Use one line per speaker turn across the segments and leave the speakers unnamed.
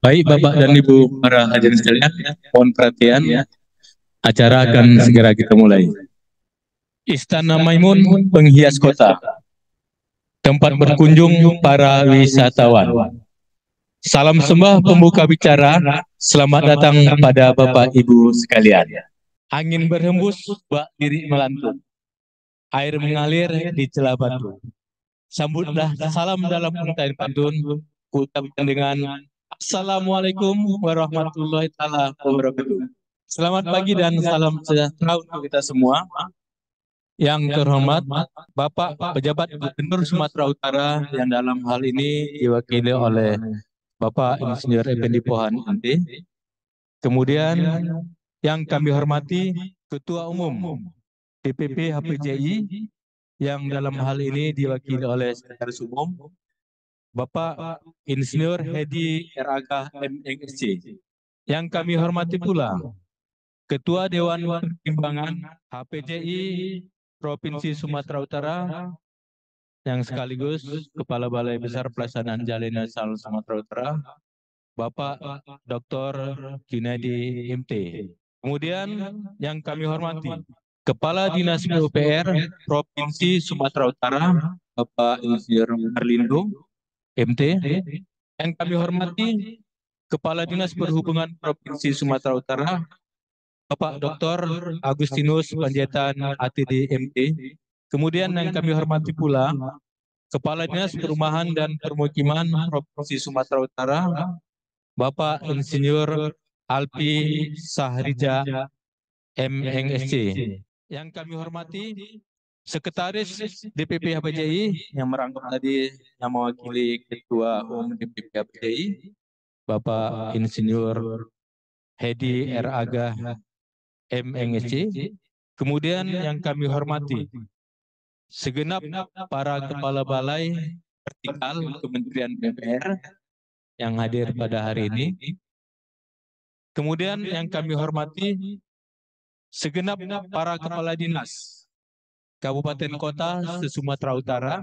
Baik Bapak dan Ibu para hadirin sekalian, mohon perhatian, acara akan segera kita mulai. Istana Maimun penghias kota, tempat berkunjung para wisatawan. Salam sembah pembuka bicara, selamat datang pada Bapak Ibu sekalian. Angin berhembus, bak diri melantung, air mengalir di celah batu. Sambutlah salam dalam untaian pantun, ucapkan dengan Assalamualaikum warahmatullahi taala wabarakatuh. Selamat pagi dan salam sejahtera untuk kita semua. Yang terhormat Bapak Pejabat Gubernur Sumatera Utara yang dalam hal ini diwakili oleh Bapak Insinyur Effendi Pohan MT. Kemudian yang kami hormati Ketua Umum DPP HPJI yang dalam hal ini diwakili oleh Sekretaris Umum Bapak Insinyur Hedi R.Aga MNSC. Yang kami hormati pula Ketua Dewan Pertimbangan HPJI Provinsi Sumatera Utara yang sekaligus Kepala Balai Besar Pelaksanaan Jalan Nasional Sumatera Utara, Bapak Dr. Junaidi MT. Kemudian yang kami hormati Kepala Dinas PUPR Provinsi Sumatera Utara, Bapak Insinyur Marlindo MT. Yang kami hormati Kepala Dinas Perhubungan Provinsi Sumatera Utara, Bapak Dr. Agustinus Panjaitan ATD MT. Kemudian yang kami hormati pula Kepala Dinas Perumahan dan Permukiman Provinsi Sumatera Utara, Bapak Insinyur Alpi Sahrija MNSC. Yang kami hormati Sekretaris DPP HPJI yang merangkap tadi yang mewakili Ketua Umum DPP HPJI, Bapak Insinyur Hedi R.Aga MNSC. Kemudian yang kami hormati segenap para kepala balai vertikal Kementerian PUPR yang hadir pada hari ini. Kemudian yang kami hormati segenap para kepala dinas kabupaten kota se-Sumatera Utara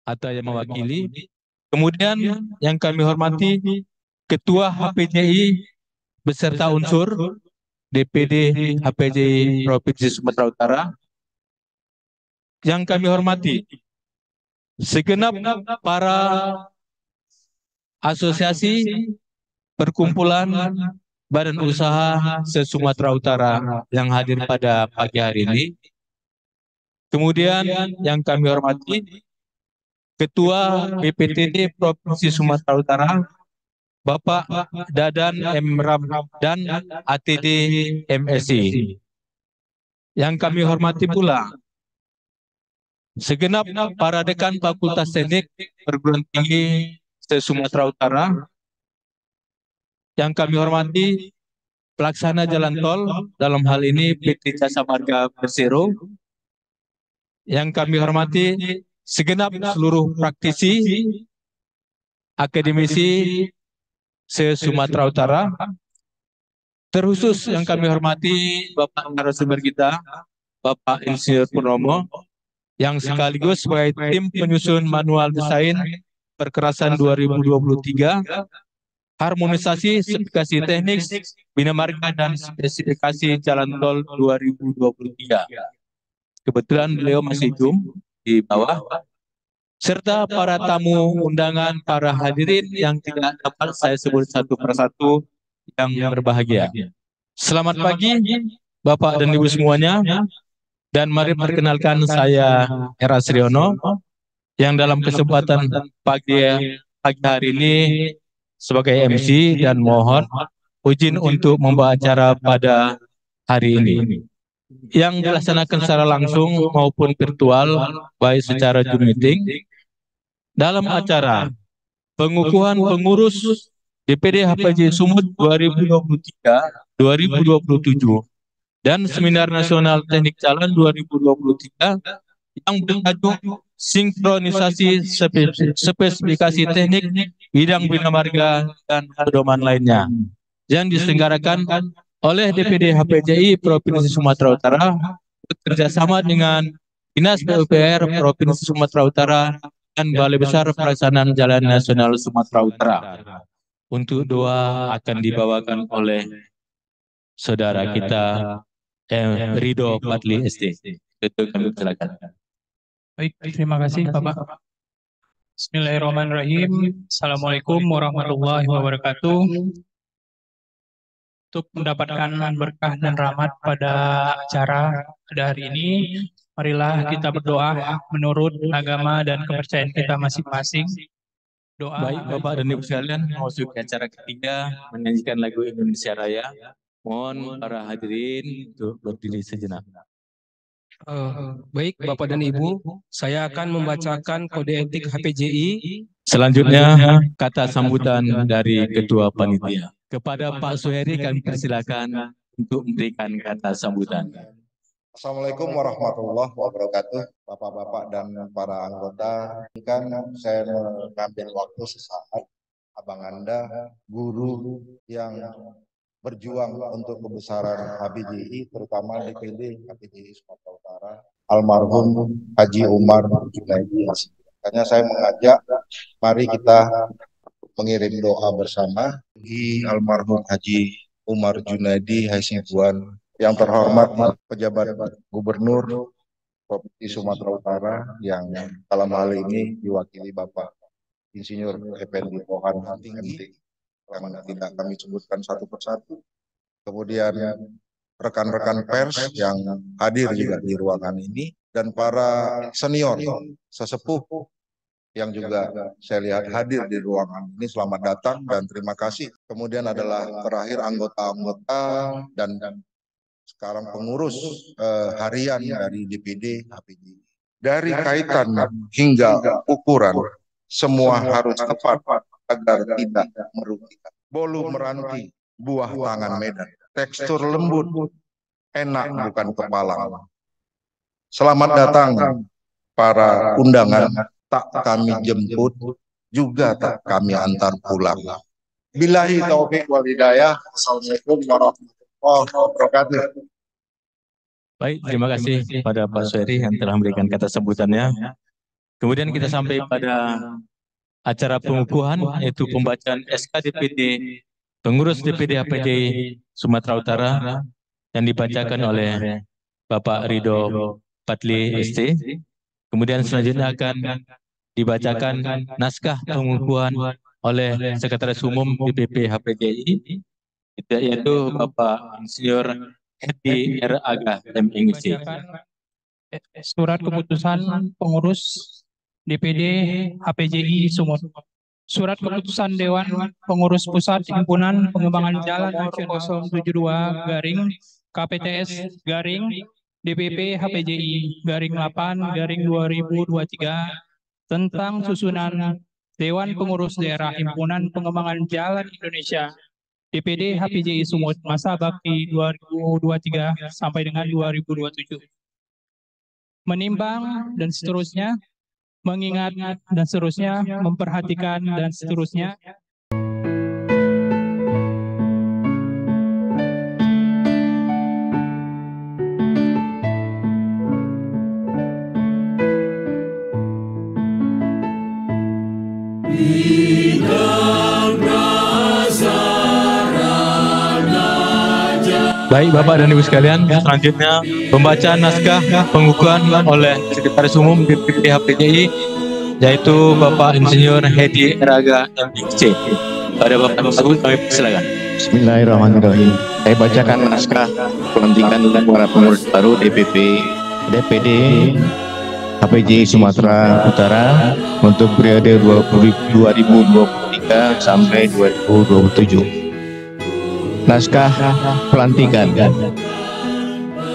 atau yang mewakili. Kemudian yang kami hormati Ketua HPJI beserta unsur DPD HPJI Provinsi Sumatera Utara. Yang kami hormati segenap para asosiasi perkumpulan badan usaha se-Sumatera Utara yang hadir pada pagi hari ini. Kemudian yang kami hormati Ketua BPTD Provinsi Sumatera Utara, Bapak Dadan M. Ramdan ATD MSI. Yang kami hormati pula segenap para dekan Fakultas Teknik Perguruan Tinggi se-Sumatera Utara. Yang kami hormati pelaksana jalan tol, dalam hal ini PT Jasa Marga Persero. Yang kami hormati segenap seluruh praktisi, akademisi se-Sumatera Utara. Terkhusus yang kami hormati Bapak narasumber kita, Bapak Insinyur Purnomo, yang sekaligus sebagai tim penyusun manual desain perkerasan 2023, harmonisasi spesifikasi teknik bina marga dan spesifikasi jalan tol 2023. Kebetulan beliau masih zoom di bawah, serta para tamu undangan, para hadirin yang tidak dapat saya sebut satu persatu yang berbahagia. Selamat pagi Bapak dan Ibu semuanya, dan mari perkenalkan saya Era Sriono yang dalam kesempatan pagi hari ini sebagai MC dan mohon izin untuk membawa acara pada hari ini yang dilaksanakan secara langsung maupun virtual, baik secara Zoom meeting dalam acara pengukuhan pengurus DPD HPJI Sumut 2023-2027 dan Seminar Nasional Teknik Jalan 2023 yang bertajuk Sinkronisasi Spesifikasi Teknik Bidang Bina Marga dan Pedoman lainnya yang diselenggarakan oleh DPD HPJI Provinsi Sumatera Utara bekerjasama dengan Dinas PUPR Provinsi Sumatera Utara dan Balai Besar Pelaksanaan Jalan Nasional Sumatera Utara. Untuk doa akan dibawakan oleh saudara kita Ridho Patli SD. Itu kami silakan.
Baik, terima kasih Bapak. Bismillahirrahmanirrahim. Assalamualaikum warahmatullahi wabarakatuh. Untuk mendapatkan berkah dan rahmat pada acara pada hari ini, marilah kita berdoa menurut agama dan kepercayaan kita masing-masing. Doa.
Baik Bapak dan Ibu sekalian, memasuki acara ketiga menyanyikan lagu Indonesia Raya. Mohon para hadirin untuk berdiri sejenak.
Baik Bapak dan Ibu, saya akan membacakan kode etik HPJI.
Selanjutnya kata sambutan dari Ketua Panitia. Kepada Pak Suheri kami persilakan untuk memberikan kata sambutan.
Assalamualaikum warahmatullahi wabarakatuh, Bapak-bapak dan para anggota. Kan saya mengambil waktu sesaat, Abang Anda, guru yang berjuang untuk kebesaran HPJI, terutama DPD HPJI Sumatera Utara, almarhum Haji Umar Junaidi. Makanya saya mengajak, mari kita mengirim doa bersama bagi almarhum Haji Umar Junaidi Hasibuan. Yang terhormat pejabat Gubernur Provinsi Sumatera Utara yang dalam hal ini diwakili Bapak Insinyur Effendi Pohan Tinggi, yang tidak kami sebutkan satu persatu. Kemudian rekan-rekan pers yang hadir juga di ruangan ini, dan para senior sesepuh yang juga saya lihat hadir di ruangan ini, selamat datang dan terima kasih. Kemudian adalah terakhir anggota-anggota dan sekarang pengurus harian dari DPD HPJI. Dari kaitan hingga ukuran, semua harus tepat agar tidak merugikan. Bolu meranti, buah tangan Medan, tekstur lembut, enak bukan kepalang. Selamat datang para undangan, tak kami jemput, juga tak kami antar pulang. Billahi taufiq wal hidayah. Assalamualaikum warahmatullahi wabarakatuh.
Baik, terima kasih pada Pak Suheri yang telah memberikan kata sambutannya. Kemudian kita sampai pada acara pengukuhan, yaitu pembacaan SK DPD pengurus DPD HPJI Sumatera Utara yang dibacakan oleh Bapak Ridho Patli ST. Kemudian selanjutnya akan dibacakan naskah pengukuhan oleh Sekretaris Umum DPP HPJI, yaitu Bapak Insinyur Hedi R. Aga MNC.
Surat keputusan pengurus DPD HPJI Sumut. Surat keputusan Dewan Pengurus Pusat Himpunan Pengembangan Jalan Nasional 072 garing KPTS garing DPP HPJI garing 8 garing 2023 tentang susunan Dewan Pengurus Daerah Himpunan Pengembangan Jalan Indonesia DPD HPJI Sumut masa bakti 2023 sampai dengan 2027. Menimbang dan seterusnya, mengingat dan seterusnya, memperhatikan dan seterusnya.
Baik Bapak dan Ibu sekalian, selanjutnya pembacaan naskah pengukuhan oleh Sekretaris Umum DPP HPJI, yaitu Bapak Insinyur Hedi R. Aga MNC. Pada Bapak tersebut kami persilakan.
Bismillahirrahmanirrahim. Saya bacakan naskah pelantikan para pengurus baru DPD HPJI Sumatera Utara untuk periode 2023 sampai 2027. Naskah pelantikan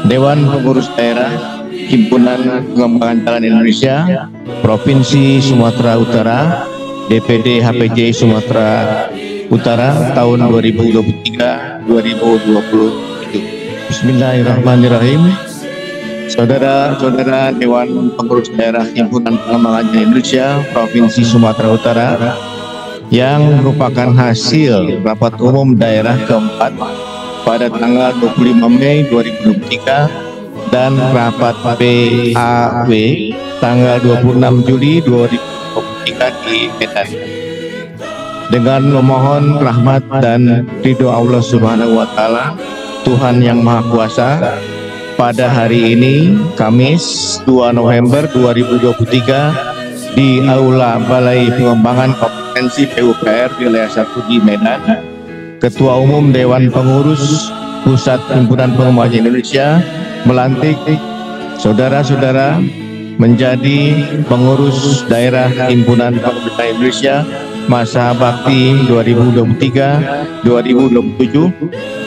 Dewan Pengurus Daerah Himpunan Pengembangan Jalan Indonesia Provinsi Sumatera Utara DPD HPJI Sumatera Utara tahun 2023-2027. Bismillahirrahmanirrahim. Saudara-saudara Dewan Pengurus Daerah Himpunan Pengembangan Jalan Indonesia Provinsi Sumatera Utara yang merupakan hasil rapat umum daerah keempat pada tanggal 25 Mei 2023 dan rapat PAW tanggal 26 Juli 2023 di Medan. dengan memohon rahmat dan ridho Allah Subhanahu wa Ta'ala, Tuhan yang Maha Kuasa. Pada hari ini, Kamis 2 November 2023, di Aula Balai Pengembangan Kompetensi PUPR Wilayah 1 di Medan, Ketua Umum Dewan Pengurus Pusat Himpunan Pengembangan Indonesia melantik saudara-saudara menjadi pengurus daerah Himpunan Pengembangan Indonesia masa bakti 2023-2027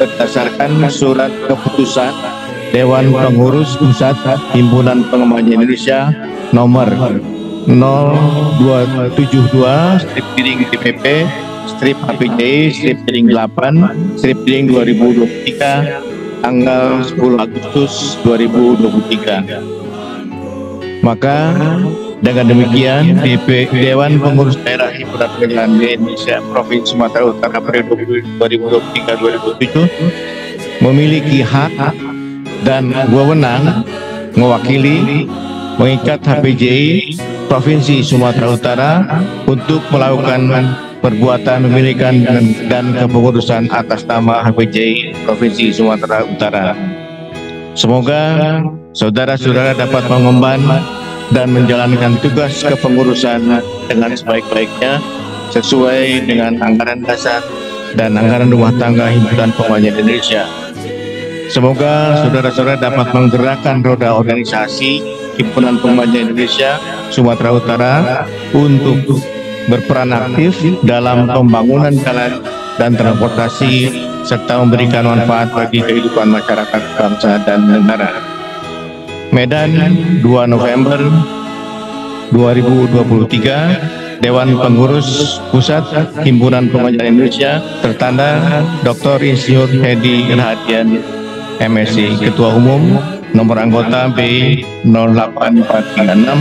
berdasarkan surat keputusan Dewan Pengurus Pusat Himpunan Pengembangan Indonesia nomor 0272/DPP /HPJ/8/2023 tanggal 10 Agustus 2023. Maka dengan demikian, Dewan Pengurus Daerah Himpunan Pengembangan Indonesia Provinsi Sumatera Utara periode 2023-2027 memiliki hak dan wewenang mewakili mengikat HPJI Provinsi Sumatera Utara untuk melakukan perbuatan memilikan dan kepengurusan atas nama HPJI Provinsi Sumatera Utara. Semoga saudara-saudara dapat mengemban dan menjalankan tugas kepengurusan dengan sebaik-baiknya sesuai dengan anggaran dasar dan anggaran rumah tangga Himpunan Pengembangan Indonesia. Semoga saudara-saudara dapat menggerakkan roda organisasi Himpunan Pengembangan Indonesia Sumatera Utara untuk berperan aktif dalam pembangunan jalan dan transportasi serta memberikan manfaat bagi kehidupan masyarakat, bangsa, dan negara. Medan, 2 November 2023, Dewan Pengurus Pusat Himpunan Pengembangan Indonesia tertanda Dr. Insinyur Hedi Rahadian, MSc, Ketua Umum, nomor anggota B08436,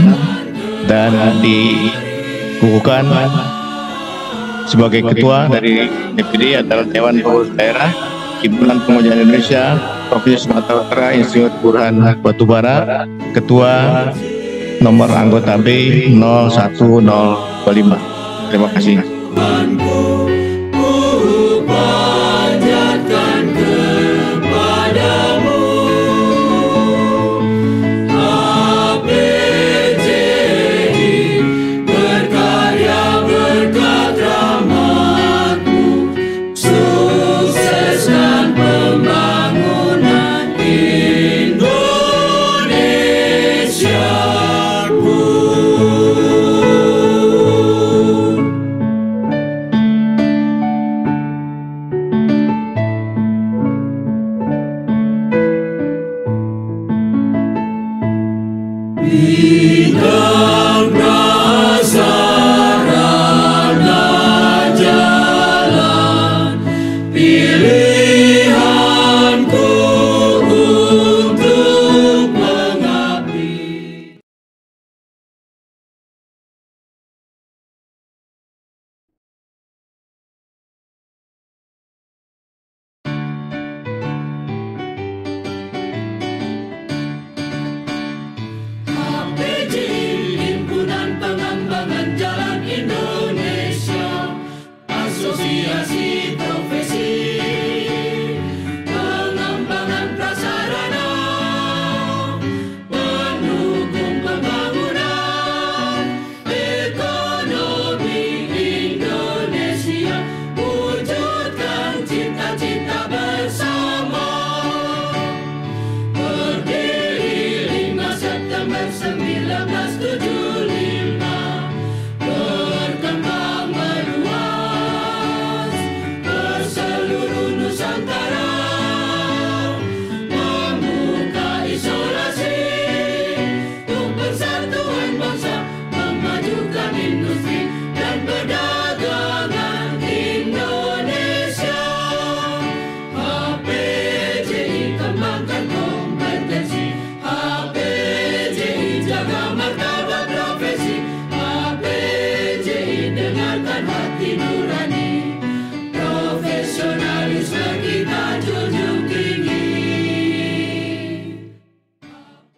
dan dikukuhkan sebagai Ketua dari DPD adalah Dewan Pengurus Daerah Himpunan Pengembangan Indonesia Provinsi Sumatera Utara Insinyur Burhan Batubara, Ketua nomor anggota B01025. Terima kasih.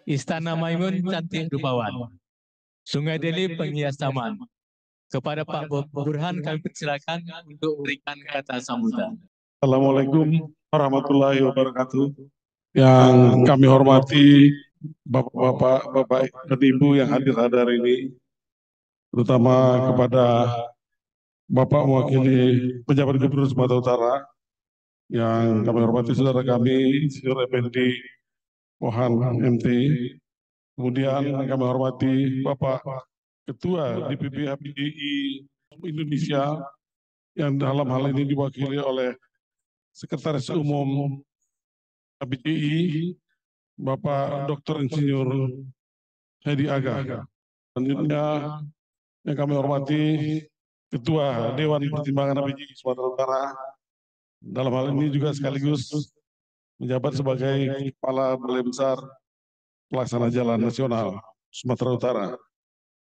Istana Maimun cantik rupawan, Sungai Deli penghias taman, Kepada Pak Burhan kami persilakan untuk berikan kata sambutan.
Assalamualaikum warahmatullahi wabarakatuh. Yang kami hormati Bapak-bapak, Bapak dan Ibu yang hadir hari ini, terutama kepada Bapak mewakili pejabat Gubernur Sumatera Utara, yang kami hormati saudara kami, Insinyur Effendi Mohan MT. Kemudian kami hormati Bapak Ketua DPP HPDI Indonesia, yang dalam hal ini diwakili oleh Sekretaris Umum HPDI, Bapak Dr. Insinyur Hedi Aga. Selanjutnya yang kami hormati Ketua Dewan Pertimbangan HPDI Sumatera Utara, dalam hal ini juga sekaligus menjabat sebagai Kepala Balai Besar Pelaksana Jalan Nasional Sumatera Utara.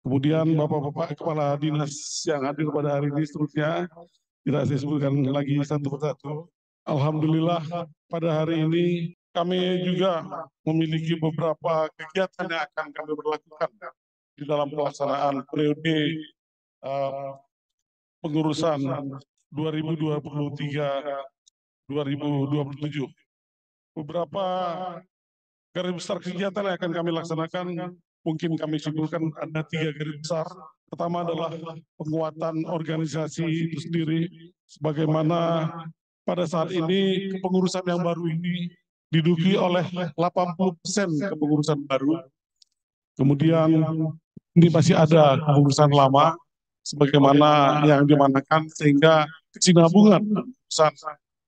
Kemudian Bapak-Bapak Kepala Dinas yang hadir pada hari ini seterusnya, tidak saya sebutkan lagi satu persatu. Alhamdulillah pada hari ini kami juga memiliki beberapa kegiatan yang akan kami berlakukan di dalam pelaksanaan periode pengurusan 2023-2027. Beberapa garis besar kegiatan yang akan kami laksanakan, mungkin kami simpulkan ada 3 garis besar. Pertama adalah penguatan organisasi itu sendiri, sebagaimana pada saat ini kepengurusan yang baru ini diduduki oleh 80% kepengurusan baru. Kemudian ini masih ada kepengurusan lama, sebagaimana yang dimanakan, sehingga kesinambungan kepengurusan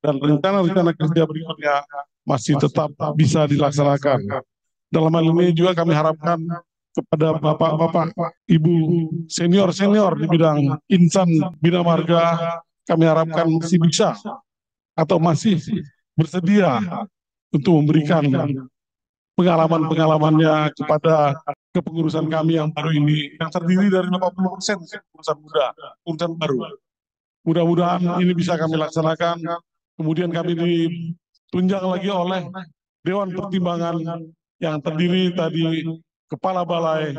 dan rencana-rencana kerja berikutnya masih tetap bisa dilaksanakan. Dalam hal ini juga kami harapkan kepada bapak-bapak, ibu senior-senior di bidang insan bina marga, kami harapkan masih bisa atau masih bersedia untuk memberikan pengalaman-pengalamannya kepada kepengurusan kami yang baru ini, yang terdiri dari 80% kepengurusan muda, kepengurusan baru. Mudah-mudahan ini bisa kami laksanakan. Kemudian kami ditunjang lagi oleh Dewan Pertimbangan yang terdiri tadi Kepala Balai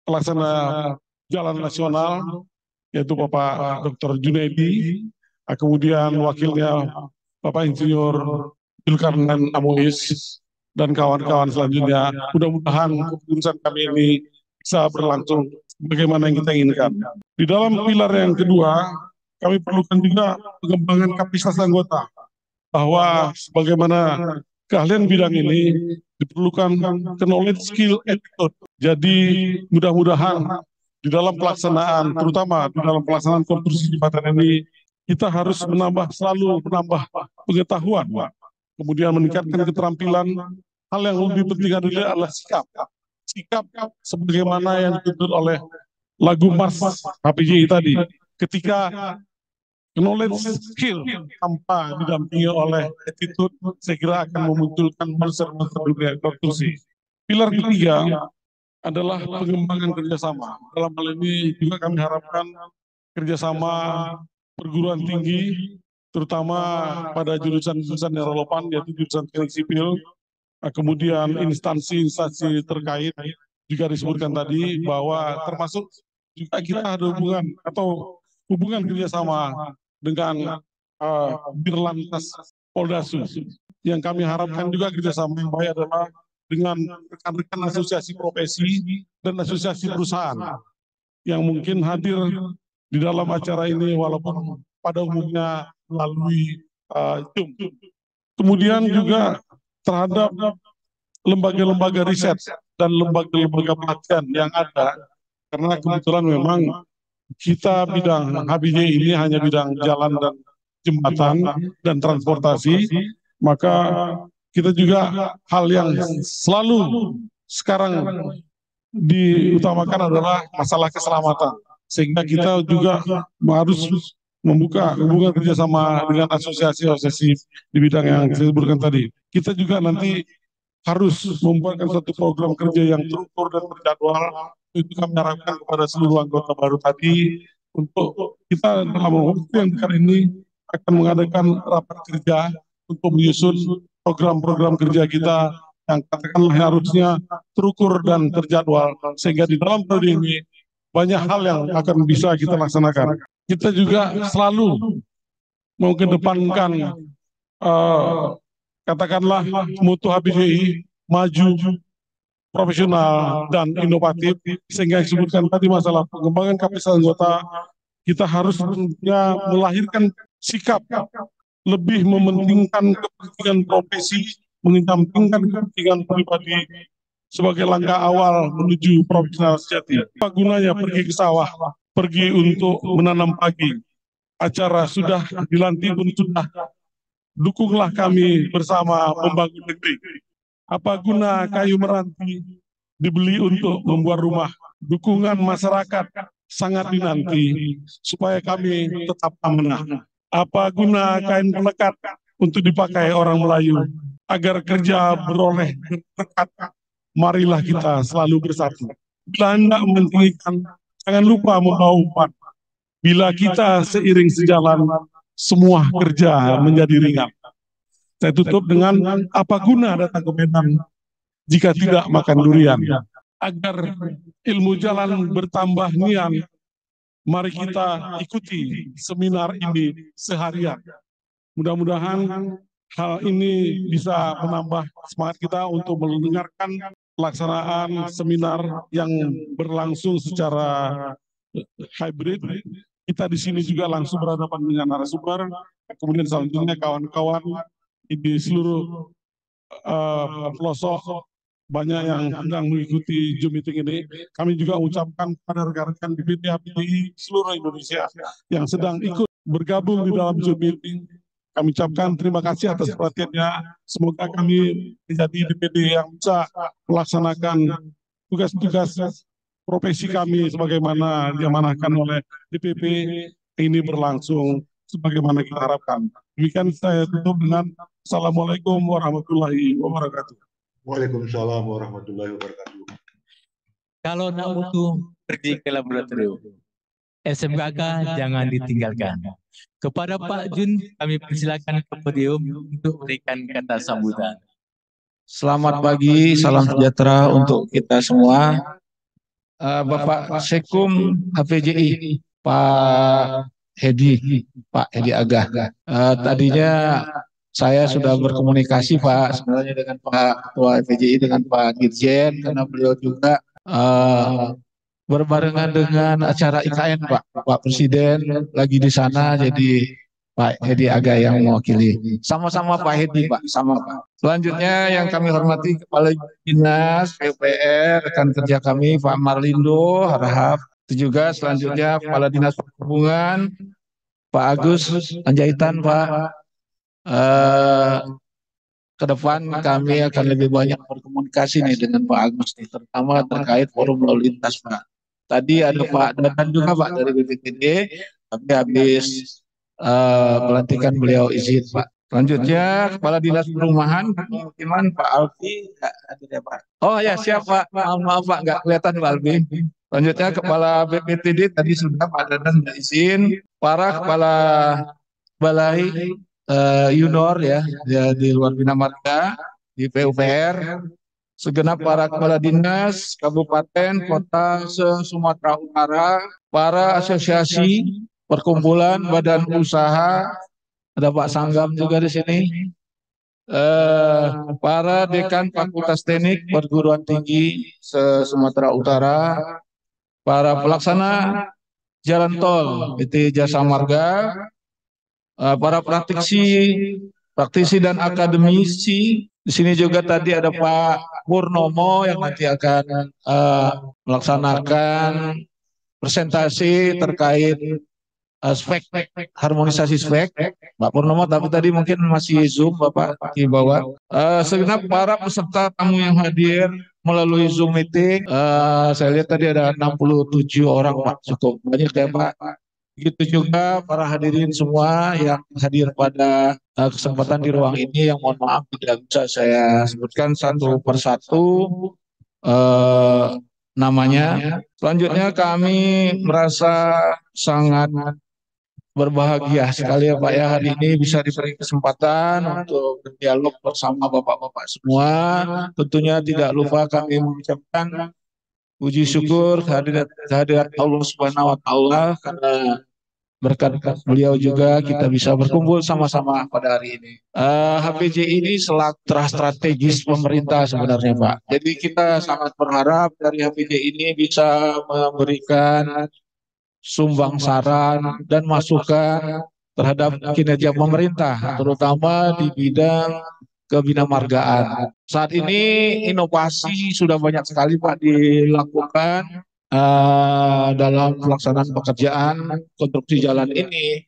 Pelaksana Jalan Nasional, yaitu Bapak Dr. Junaidi, kemudian wakilnya Bapak Insinyur Zulkarnain Amois, dan kawan-kawan selanjutnya. Mudah-mudahan kepengurusan kami ini bisa berlangsung bagaimana yang kita inginkan. Di dalam pilar yang kedua, kami perlukan juga pengembangan kapasitas anggota, bahwa sebagaimana keahlian bidang ini diperlukan knowledge, skill, attitude. Jadi mudah-mudahan di dalam pelaksanaan, terutama di dalam pelaksanaan konstruksi jembatan ini, kita harus selalu menambah pengetahuan, kemudian meningkatkan keterampilan. Hal yang lebih penting adalah sikap. Sikap sebagaimana yang dituntut oleh lagu Mars HPJ tadi. Ketika knowledge, skill tanpa didampingi oleh attitude, saya kira akan memunculkan monster-monster dunia konstruksi. Pilar ketiga adalah pengembangan kerjasama. Dalam hal ini juga kami harapkan kerjasama perguruan tinggi, terutama pada jurusan-jurusan yang relevan, yaitu jurusan teknik sipil, kemudian instansi-instansi terkait juga disebutkan tadi, bahwa termasuk juga kita ada hubungan kerjasama dengan Dirlantas Poldasu. Yang kami harapkan juga kerjasama yang baik adalah dengan rekan-rekan asosiasi profesi dan asosiasi perusahaan yang mungkin hadir di dalam acara ini, walaupun pada umumnya melalui Zoom. Kemudian juga terhadap lembaga-lembaga riset dan lembaga-lembaga pelatihan yang ada, karena kebetulan memang kita bidang HBJ ini hanya bidang jalan dan jembatan dan transportasi, maka kita juga hal yang selalu sekarang diutamakan adalah masalah keselamatan, sehingga kita juga harus membuka hubungan kerjasama dengan asosiasi-asosiasi di bidang yang saya sebutkan tadi. Kita juga nanti harus membuatkan satu program kerja yang terukur dan terjadwal. Itu kami harapkan kepada seluruh anggota baru tadi, untuk kita dalam waktu yang dekat ini akan mengadakan rapat kerja untuk menyusun program-program kerja kita yang katakanlah harusnya terukur dan terjadwal, sehingga di dalam periode ini banyak hal yang akan bisa kita laksanakan. Kita juga selalu mengedepankan katakanlah mutu HBJI maju, profesional dan inovatif, sehingga disebutkan tadi masalah pengembangan kapasitas anggota, kita harus tentunya melahirkan sikap lebih mementingkan kepentingan profesi, mengesampingkan kepentingan pribadi sebagai langkah awal menuju profesional sejati. Apa gunanya pergi ke sawah, pergi untuk menanam pagi, acara sudah dilantik pun sudah, dukunglah kami bersama membangun negeri. Apa guna kayu meranti dibeli untuk membuat rumah? Dukungan masyarakat sangat dinanti supaya kami tetap amanah. Apa guna kain pelekat untuk dipakai orang Melayu agar kerja beroleh berkat? Marilah kita selalu bersatu. Bila hendak mementingkan, jangan lupa membawa umpan. Bila kita seiring sejalan, semua kerja menjadi ringan. Saya tutup dengan apa guna datang ke Medan jika tidak makan durian. Agar ilmu jalan bertambah nian, mari kita ikuti seminar ini seharian. Mudah-mudahan hal ini bisa menambah semangat kita untuk mendengarkan pelaksanaan seminar yang berlangsung secara hybrid. Kita di sini juga langsung berhadapan dengan narasumber, kemudian selanjutnya kawan-kawan di seluruh pelosok banyak yang sedang mengikuti Zoom meeting ini. Kami juga ucapkan kepada rekan-rekan di PTHPI seluruh Indonesia yang sedang ikut bergabung di dalam Zoom meeting. Kami ucapkan terima kasih atas perhatiannya. Semoga kami menjadi DPD yang bisa melaksanakan tugas-tugas profesi kami sebagaimana diamanahkan oleh DPP ini berlangsung sebagaimana kita harapkan. Demikian saya tutup dengan Assalamualaikum warahmatullahi wabarakatuh.
Waalaikumsalam warahmatullahi wabarakatuh.
Kalau nak butuh pergi ke laboratorium, SMKK jangan ditinggalkan. Kepada Pak Jun, kami persilakan ke podium untuk berikan kata sambutan.
Selamat pagi, salam sejahtera untuk kita semua. Bapak Sekum HPJI, Pak Hedi Agah. Tadinya saya sudah berkomunikasi Pak sebenarnya dengan Pak Ketua HPJI, dengan Pak Dirjen, karena beliau juga berbarengan dengan acara IKN Pak Presiden lagi di sana, jadi Pak Hedi Agah yang mewakili. Sama-sama Pak Hedi Pak, sama Pak. Selanjutnya yang kami hormati Kepala Dinas PUPR, rekan kerja kami Pak Marlindo Harahap. Itu juga selanjutnya Kepala Dinas Perhubungan Pak Agus Panjaitan Pak. Ke depan kami akan lebih banyak berkomunikasi nih dengan Pak Agus, terutama terkait forum lalu lintas Pak. Tadi ada Pak Dadan juga Pak dari BPTD, tapi habis pelantikan beliau izin Pak. Selanjutnya Kepala Dinas Perumahan Pemukiman Pak Alfi, hadir ya Pak. Oh ya siap Pak, maaf Pak nggak kelihatan Pak Alfi. Selanjutnya Kepala BPTD tadi sudah Pak Dadan sudah izin. Para Kepala Balai Yunor ya di luar Bina Marga di PUPR, segenap para kepala dinas kabupaten kota se-Sumatera Utara, para asosiasi, perkumpulan, badan usaha, ada Pak Sanggam juga di sini, para dekan fakultas teknik perguruan tinggi se-Sumatera Utara, para pelaksana jalan tol PT Jasa Marga, para praktisi dan akademisi. Di sini juga tadi ada Pak Purnomo yang nanti akan melaksanakan presentasi terkait spek, harmonisasi spek. Pak Purnomo, tapi tadi mungkin masih Zoom Bapak di bawah. Segenap para peserta tamu yang hadir melalui Zoom meeting, saya lihat tadi ada 67 orang Pak, cukup banyak ya Pak. Begitu juga para hadirin semua yang hadir pada kesempatan di ruang ini, yang mohon maaf tidak bisa saya sebutkan satu persatu namanya. Selanjutnya kami merasa sangat berbahagia sekali ya Pak ya, hari ini bisa diberi kesempatan untuk berdialog bersama Bapak-Bapak semua. Tentunya tidak lupa kami mengucapkan
puji syukur kehadirat Allah Subhanahu wa taala, karena berkat beliau juga kita bisa berkumpul sama-sama pada hari ini. HPJ ini selalu strategis pemerintah sebenarnya, Pak. Jadi kita sangat berharap dari HPJ ini bisa memberikan sumbang saran dan masukan terhadap kinerja pemerintah, terutama di bidang kebinamargaan. Saat ini inovasi sudah banyak sekali, Pak, dilakukan dalam pelaksanaan pekerjaan konstruksi jalan ini,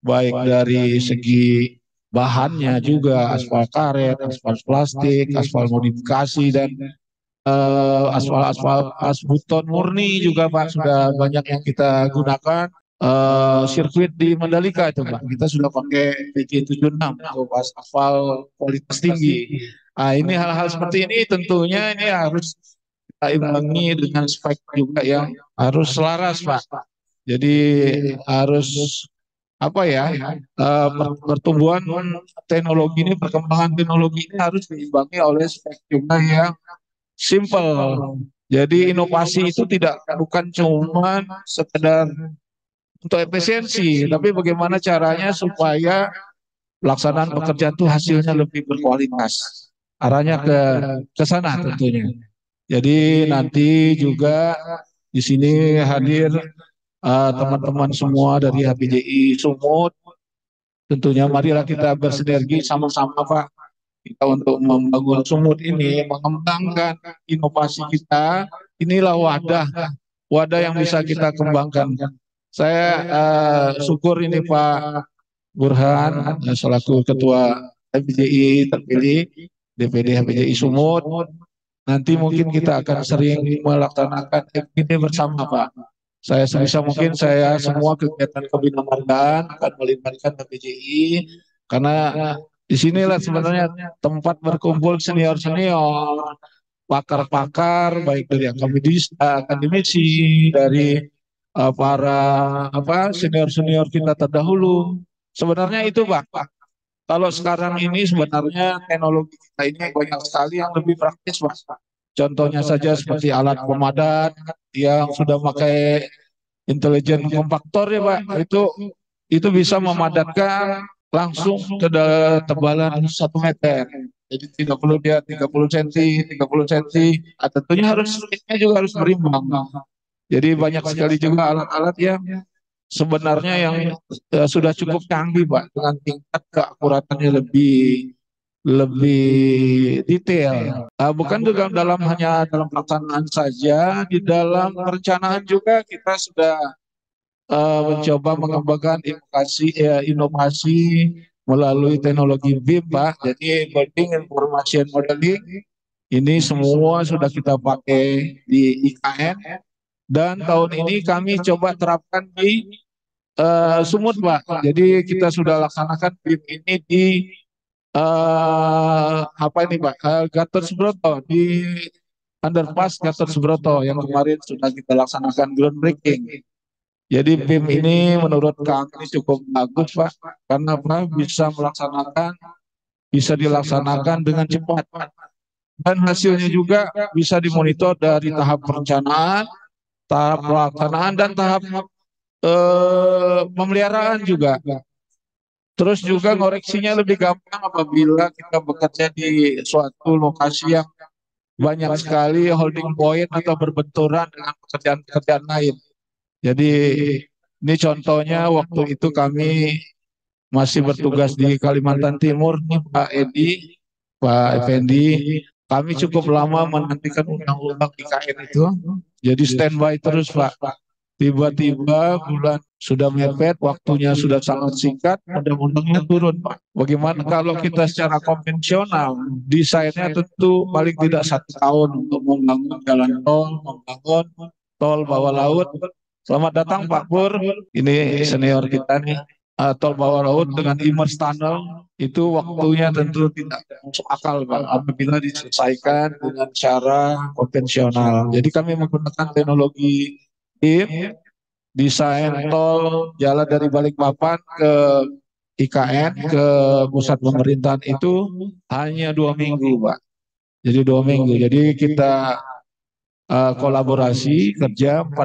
baik dari segi bahannya juga, aspal karet, aspal plastik, aspal modifikasi, dan aspal asbeton murni juga, Pak, sudah banyak yang kita gunakan. Sirkuit di Mandalika itu, Pak, kita sudah pakai PJ76 untuk aspal kualitas tinggi. Nah, ini hal-hal seperti ini tentunya ini harus kita imbangi dengan spek juga yang harus selaras, Pak. Jadi harus apa ya, pertumbuhan teknologi ini, perkembangan teknologi ini harus diimbangi oleh spek juga yang simple. Jadi inovasi itu bukan cuma sekedar untuk efisiensi, tapi bagaimana caranya supaya pelaksanaan pekerjaan itu hasilnya lebih berkualitas. Arahnya ke sana tentunya. Jadi nanti juga di sini hadir teman-teman semua dari HPJI Sumut. Tentunya marilah kita bersinergi sama-sama, Pak, kita untuk membangun Sumut ini, mengembangkan inovasi kita. Inilah wadah yang bisa kita kembangkan. Saya syukur ini Pak Burhan selaku Ketua HPJI terpilih DPD HPJI Sumut. Nanti mungkin kita akan sering melaksanakan FGD bersama, Pak. Saya sebisa mungkin semua kegiatan kebinamargaan akan melibatkan HPJI, karena disinilah sebenarnya tempat berkumpul senior-senior, pakar-pakar, baik dari akademisi, dari para senior-senior kita terdahulu. Sebenarnya itu, Pak. Kalau sekarang ini sebenarnya teknologi kita ini banyak sekali yang lebih praktis, Pak. Contohnya saja seperti alat pemadat yang sudah pakai intelijen kompaktor ya, Pak. Itu bisa memadatkan langsung ke tebalan 1 meter. Jadi tidak perlu dia 30 cm, 30 cm. Tentunya speednya juga harus berimbang. Jadi banyak sekali juga alat-alat yang sebenarnya yang sudah cukup canggih, Pak, dengan tingkat keakuratannya lebih detail. Bukan juga hanya dalam pelaksanaan saja, di dalam perencanaan juga kita sudah mencoba mengembangkan inovasi melalui teknologi BIM, Pak. Jadi Building Information Modeling ini semua sudah kita pakai di IKN. Dan tahun ini kami coba terapkan di Sumut, Pak. Jadi kita sudah laksanakan BIM ini di Pak? Gatot Subroto, di underpass Gatot Subroto yang kemarin sudah kita laksanakan groundbreaking. Jadi BIM ini menurut kami cukup bagus, Pak, karena bisa dilaksanakan dengan cepat. Dan hasilnya juga bisa dimonitor dari tahap perencanaan, tahap pelaksanaan, dan tahap pemeliharaan juga. Terus juga koreksinya lebih gampang apabila kita bekerja di suatu lokasi yang banyak sekali holding point atau berbenturan dengan pekerjaan-pekerjaan lain. Jadi ini contohnya waktu itu kami masih bertugas di Kalimantan Timur nih, Pak Effendi. Kami cukup lama menantikan undang-undang IKN itu. Jadi standby terus, Pak. Tiba-tiba bulan sudah mepet, waktunya sudah sangat singkat, undang-undangnya turun, Pak. Bagaimana kalau kita secara konvensional, desainnya tentu paling tidak 1 tahun untuk membangun jalan tol, membangun tol bawah laut. Selamat datang Pak Pur, ini senior kita nih. Tol bawah laut dengan immerse tunnel itu waktunya tentu tidak masuk akal, Pak, apabila diselesaikan dengan cara konvensional. Jadi kami menggunakan teknologi BIM, desain tol jalan dari Balikpapan ke IKN ke pusat pemerintahan itu hanya 2 minggu, Pak. Jadi 2 minggu. Jadi kita kolaborasi kerja 45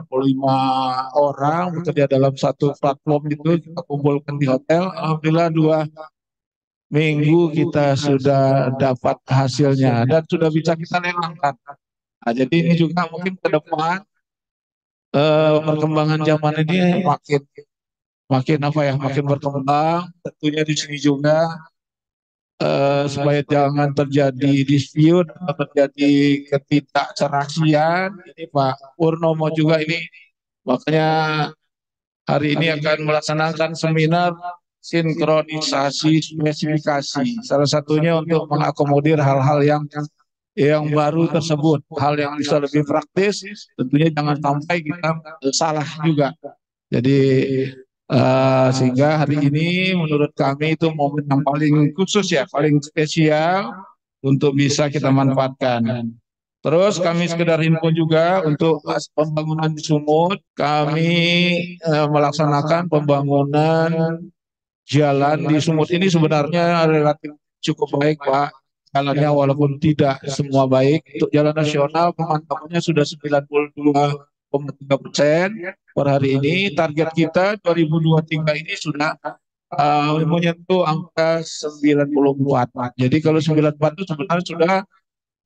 orang bekerja dalam satu platform itu kita kumpulkan di hotel. Alhamdulillah 2 minggu kita sudah dapat hasilnya dan sudah bisa kita lelangkan. Nah, jadi ini juga mungkin ke depan perkembangan zaman ini makin makin berkembang. Tentunya di sini juga supaya jangan terjadi dispute atau terjadi ketidakserasian. Ini Pak Purnomo juga ini makanya hari ini akan melaksanakan seminar sinkronisasi spesifikasi. Salah satunya untuk mengakomodir hal-hal yang baru tersebut, hal yang bisa lebih praktis. Tentunya jangan sampai kita salah juga. Jadi sehingga hari ini menurut kami itu momen yang paling khusus ya, paling spesial untuk bisa kita manfaatkan. Terus kami sekedar info juga untuk pembangunan di Sumut, kami melaksanakan pembangunan jalan di Sumut ini sebenarnya relatif cukup baik Pak. Jalannya walaupun tidak semua baik, untuk jalan nasional pemantauannya sudah 92,3% per hari ini. Target kita 2023 ini sudah menyentuh angka 94. Jadi kalau 94 itu sebenarnya sudah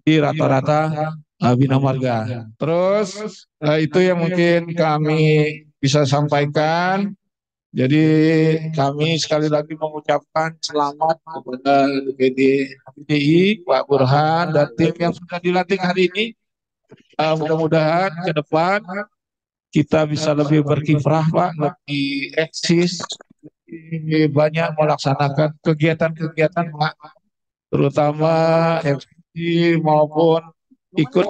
di rata-rata Bina Marga. Terus itu yang mungkin kami bisa sampaikan. Jadi kami sekali lagi mengucapkan selamat kepada DPDI, Pak Burhan dan tim yang sudah dilantik hari ini. Mudah-mudahan ke depan kita bisa lebih berkiprah Pak, lebih eksis, lebih banyak melaksanakan kegiatan-kegiatan Pak, terutama FGD maupun ikut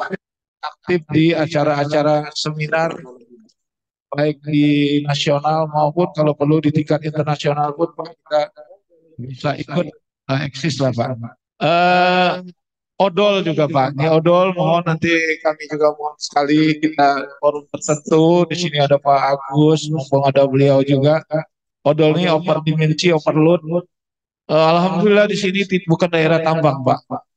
aktif di acara-acara seminar baik di nasional maupun kalau perlu di tingkat internasional pun Pak, kita bisa ikut eksis lah Pak. Odol juga Pak, ini odol mohon nanti kami juga mohon sekali kita forum tertentu, di sini ada Pak Agus, mumpung ada beliau juga. Odol ini over dimensi, overload. Alhamdulillah di sini bukan daerah tambang Pak.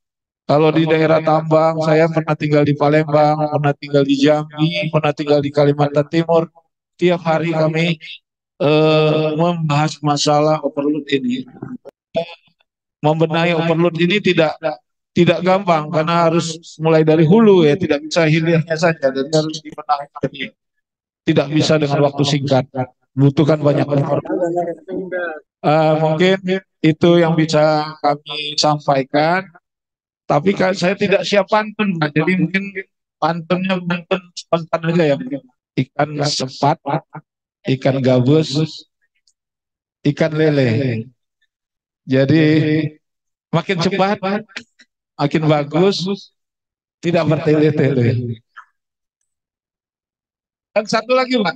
Kalau di daerah tambang, saya pernah tinggal di Palembang, pernah tinggal di Jambi, pernah tinggal di Kalimantan Timur. Tiap hari kami membahas masalah overload ini. Membenahi overload ini tidak gampang karena harus mulai dari hulu ya, tidak bisa hilirnya saja dan harus dibenahi. Tidak bisa dengan waktu singkat, butuhkan banyak effort. Mungkin itu yang bisa kami sampaikan. Tapi saya tidak siap pantun, Pak. Jadi mungkin pantunnya pantun spontan aja ya. Ikan sepat, ikan gabus, ikan lele. Jadi makin cepat, makin bagus, tidak bertele-tele. Dan satu lagi Pak,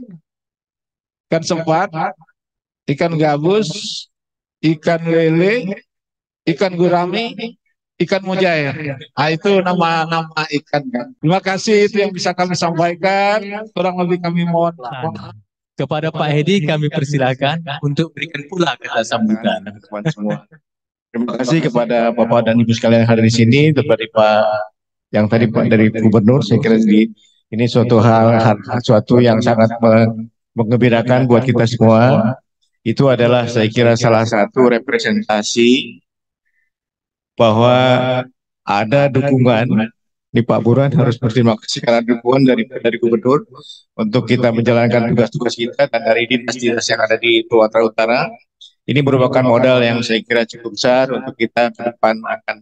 ikan sepat, ikan gabus, ikan lele, ikan gurami, ikan mujair. Nah, itu nama-nama ikan kan. Terima kasih, itu yang bisa kami sampaikan. Kurang lebih kami mohon.
Kepada Pak Hedi kami persilakan untuk berikan pula kata sambutan.
Semua. Terima kasih kepada Bapak dan Ibu sekalian yang hadir di sini, dari Pak yang tadi Pak dari Gubernur. Saya kira ini suatu suatu yang sangat menggembirakan buat kita semua. Itu adalah saya kira salah satu representasi bahwa ada dukungan. Di Pak Burhan harus berterima kasih karena dukungan dari Gubernur untuk kita menjalankan tugas-tugas kita dan dari dinas-dinas yang ada di Sumatera Utara. Ini merupakan modal yang saya kira cukup besar untuk kita ke depan akan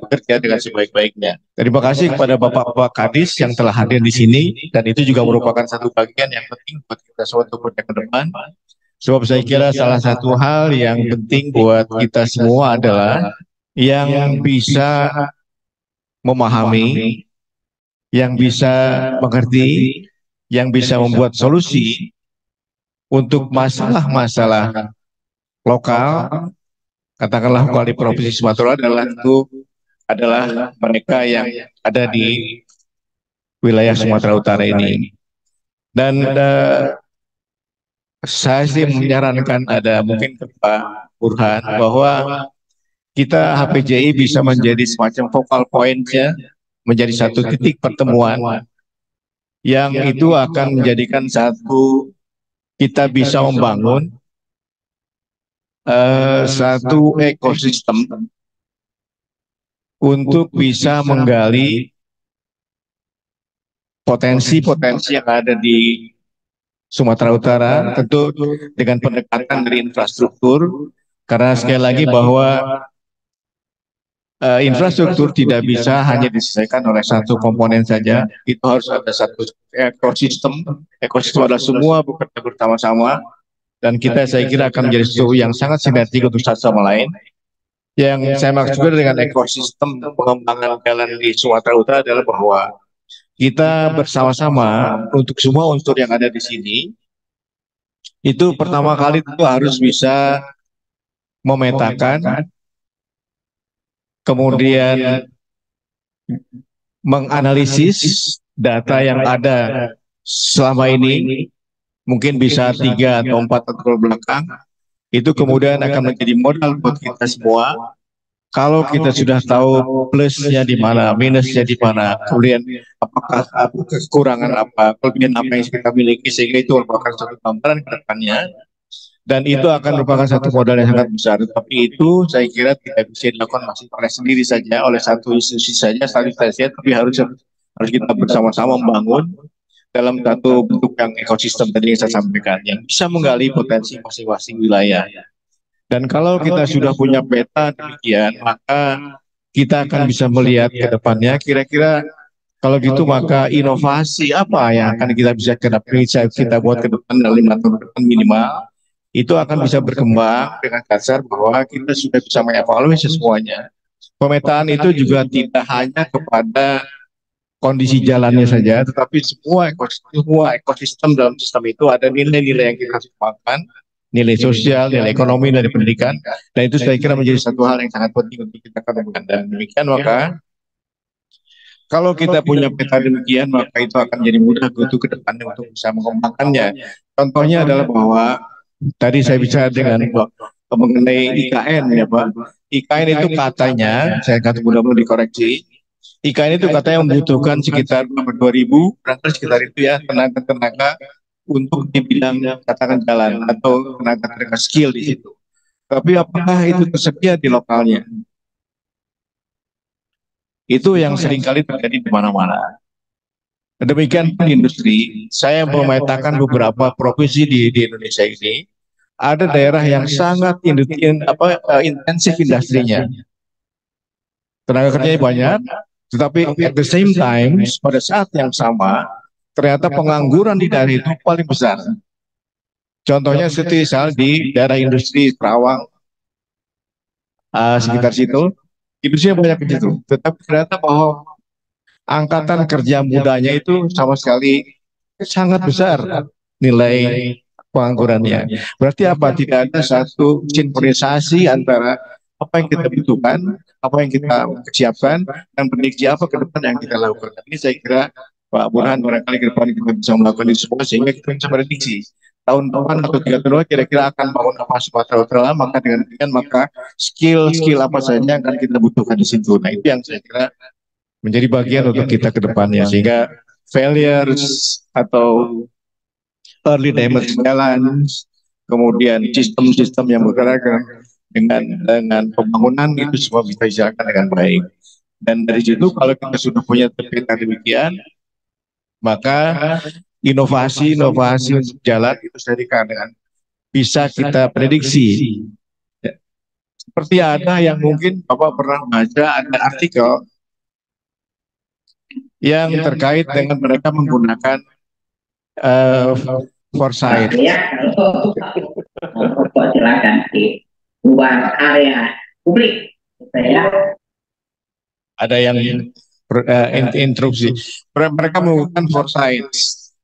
bekerja dengan sebaik-baiknya. Terima kasih kepada Bapak-Bapak Kadis yang telah hadir di sini, dan itu juga merupakan satu bagian yang penting buat kita semua untuk bekerja ke depan. Sebab saya kira salah satu hal yang penting buat kita semua adalah yang bisa memahami, yang bisa mengerti, yang bisa membuat solusi untuk masalah-masalah lokal, katakanlah lokal di Provinsi Sumatera adalah mereka yang ada di wilayah Sumatera Utara ini. Dan saya sih menyarankan ada mungkin ke Pak Burhan bahwa kita HPJI bisa menjadi semacam focal point-nya, menjadi satu titik pertemuan yang itu akan menjadikan kita bisa membangun satu ekosistem untuk bisa menggali potensi-potensi yang ada di Sumatera Utara, tentu dengan pendekatan dari infrastruktur, karena sekali lagi bahwa infrastruktur tidak bisa hanya diselesaikan oleh satu komponen saja, itu harus ada satu ekosistem adalah semua bekerja bersama-sama, dan saya kira akan menjadi sesuatu yang sangat sinergi untuk satu sama lain. Yang saya maksud dengan ekosistem pengembangan jalan di Sumatera Utara adalah bahwa kita bersama-sama untuk semua unsur yang ada di sini, itu pertama kali itu harus bisa memetakan, kemudian menganalisis data yang ada selama ini, mungkin bisa 3 atau 4 tahun belakang, itu kemudian akan menjadi modal buat kita semua. Kalau kita sudah tahu plusnya di mana, minusnya di mana, kemudian apakah kekurangan apa, kelebihan apa yang kita miliki, sehingga itu merupakan satu gambaran ke depannya, dan itu akan merupakan satu modal yang sangat besar. Tapi itu saya kira tidak bisa dilakukan masing oleh sendiri saja, oleh satu institusi saja, tapi harus kita bersama-sama membangun dalam satu bentuk yang ekosistem tadi yang saya sampaikan, yang bisa menggali potensi masing-masing wilayah. Dan kalau kita sudah punya peta demikian, maka kita akan bisa melihat ke depannya, kira-kira kalau gitu maka inovasi apa yang akan kita kita buat ke depan dalam 5 tahun ke depan minimal, itu akan bisa berkembang dengan dasar bahwa kita sudah bisa mengevaluasi semuanya. Pemetaan itu juga tidak hanya kepada kondisi jalannya saja, tetapi semua ekosistem dalam sistem itu ada nilai-nilai yang kita kembangkan, nilai sosial, nilai ekonomi, dari pendidikan, dan itu saya kira menjadi satu hal yang sangat penting untuk kita kembangkan. Dan demikian maka kalau kita punya peta demikian, maka itu akan menjadi mudah untuk ke depannya untuk bisa mengembangkannya. Contohnya adalah bahwa tadi saya bicara dengan mengenai IKN ya Pak. IKN itu katanya, saya kata mudah-mudahan dikoreksi, IKN itu katanya membutuhkan sekitar 2.000, berarti sekitar itu ya, tenaga-tenaga untuk di bidang katakan jalan atau tenaga skill di situ. Tapi apakah itu tersedia di lokalnya? Itu yang seringkali terjadi di mana-mana. Demikian pun industri, saya memetakan beberapa provinsi di Indonesia ini, ada daerah yang sangat intensif industrinya. Tenaga kerjanya banyak, tetapi at the same time, pada saat yang sama, ternyata pengangguran di daerah itu paling besar. Contohnya seperti misal di daerah industri Kerawang, sekitar situ, industrinya banyak di situ. Tetapi ternyata bahwa angkatan kerja mudanya itu sama sekali sangat besar nilai penganggurannya. Berarti apa? Tidak ada satu sinkronisasi antara apa yang kita butuhkan, apa yang kita siapkan, dan prediksi apa ke depan yang kita lakukan. Ini saya kira Pak Burhan barangkali ke depan kita bisa melakukan itu semua sehingga kita bisa prediksi tahun depan atau 3 tahun depan kira-kira akan bangun apa Sumatera Utara, maka dengan demikian maka skill apa saja yang akan kita butuhkan di situ. Nah itu yang saya kira menjadi bagian untuk kita ke depannya, sehingga failures atau early damage balance, kemudian sistem-sistem yang bergerak dengan pembangunan itu semua bisa dijalankan dengan baik. Dan dari situ kalau kita sudah punya peta demikian, maka inovasi untuk jalan itu dengan bisa kita prediksi. Seperti ada yang mungkin Bapak pernah baca, ada artikel yang terkait dengan mereka menggunakan foresight.
Silakan di luar area publik, ya.
Ada yang interupsi. Mereka menggunakan foresight,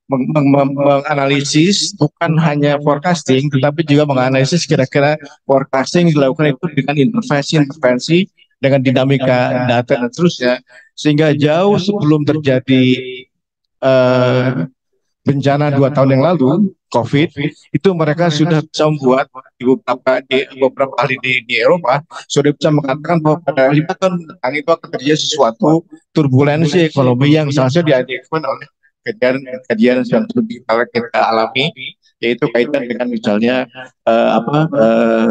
menganalisis bukan hanya forecasting, tetapi juga menganalisis kira-kira forecasting dilakukan itu dengan intervensi dengan dinamika data dan seterusnya, sehingga jauh sebelum terjadi bencana 2 tahun yang lalu, COVID, itu mereka sudah bisa membuat beberapa ahli di Eropa sudah bisa mengatakan bahwa pada 5 tahun mendatang itu akan terjadi sesuatu turbulensi ekonomi yang seharusnya diadakan oleh kajian yang sudah kita alami, yaitu kaitan dengan misalnya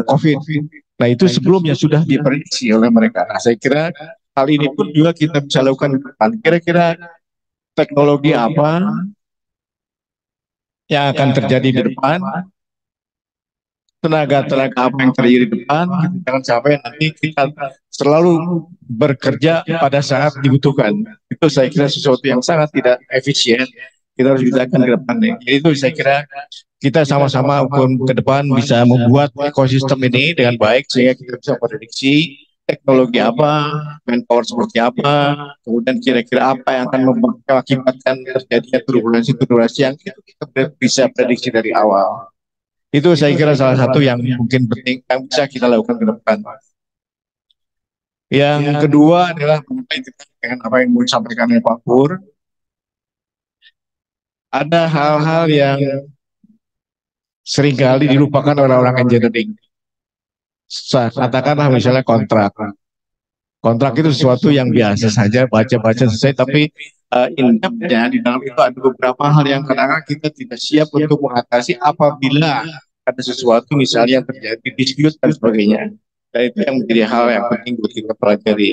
COVID. Nah itu sebelumnya sudah diprediksi oleh mereka. Nah, saya kira hal ini pun juga kita bisa lakukan ke depan. Kira-kira teknologi apa yang akan terjadi di depan, tenaga-tenaga apa yang terjadi di depan, jangan sampai nanti kita selalu bekerja pada saat dibutuhkan. Itu saya kira sesuatu yang sangat tidak efisien. Kita harus bedakan ke depannya. Jadi itu saya kira kita sama-sama ke depan bisa membuat ekosistem ini dengan baik sehingga kita bisa prediksi teknologi apa, manpower seperti apa, kemudian kira-kira apa yang akan mengakibatkan terjadinya turbulensi yang kita bisa prediksi dari awal. Itu saya kira salah satu yang mungkin penting yang bisa kita lakukan ke depan. Yang kedua adalah mengenai dengan apa yang mau disampaikan oleh Pak Pur. Ada hal-hal yang seringkali dilupakan oleh orang engineering. Katakanlah misalnya kontrak. Kontrak itu sesuatu yang biasa saja, baca-baca selesai, tapi in-depth-nya di dalam itu ada beberapa hal yang kadang-kadang kita tidak siap untuk mengatasi apabila ada sesuatu misalnya yang terjadi dispute dan sebagainya. Dan itu yang menjadi hal yang penting buat kita pelajari.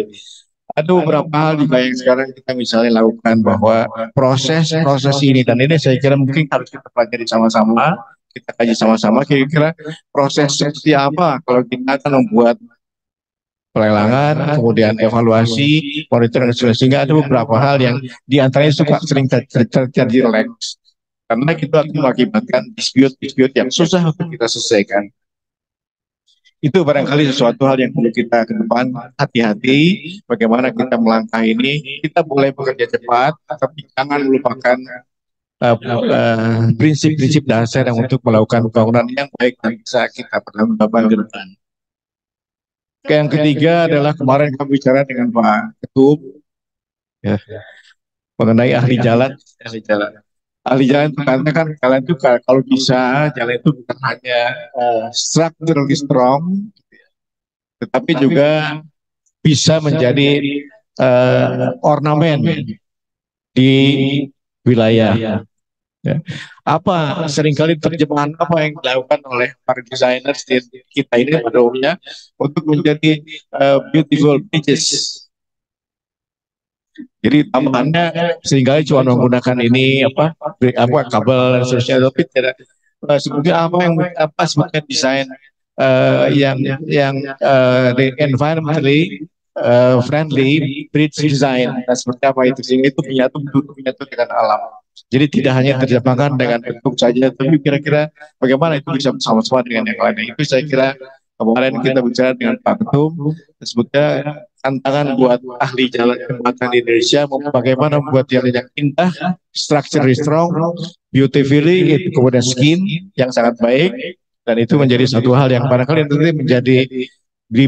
Ada beberapa hal juga yang sekarang kita misalnya lakukan bahwa proses ini, dan ini saya kira mungkin harus kita pelajari sama-sama, kita kaji sama-sama kira-kira proses seperti apa kalau kita akan membuat pelelangan, kemudian evaluasi, monitoring, sehingga ada beberapa hal yang diantaranya sering terjadi relax. Karena kita akan mengakibatkan dispute yang susah untuk kita selesaikan. Itu barangkali sesuatu hal yang perlu kita ke depan hati-hati bagaimana kita melangkah ini. Kita boleh bekerja cepat, tapi jangan melupakan prinsip-prinsip dasar yang untuk melakukan pembangunan yang baik dan bisa kita pertanggungjawabkan ke depan. Yang ketiga adalah kemarin kami bicara dengan Pak Ketum ya, mengenai ahli jalan. Ahli jalan itu karena kan kalian itu kalau bisa jalan itu bukan hanya structurally strong, tetapi juga bisa menjadi ornamen di wilayah. Ya. Apa seringkali terjemahan apa yang dilakukan oleh para designers kita ini pada umumnya untuk menjadi beautiful bridges. Jadi tambahannya seringkali cuma menggunakan ini apa kabel dan seterusnya, tapi tidak sebetulnya apa sebetulnya desain yang environmentally friendly bridge design, dan seperti apa itu sehingga itu menyatu dengan alam. Jadi tidak hanya terjemahkan dengan bentuk saja, tapi kira-kira bagaimana itu bisa bersama-sama dengan yang lainnya. Itu saya kira kemarin kita bicara dengan Pak Ketum, sebetulnya tantangan buat ahli jalan jembatan di Indonesia, bagaimana membuat jalan yang indah, structurally strong, beautifully, kemudian skin yang sangat baik, dan itu menjadi satu hal yang barangkali nanti menjadi di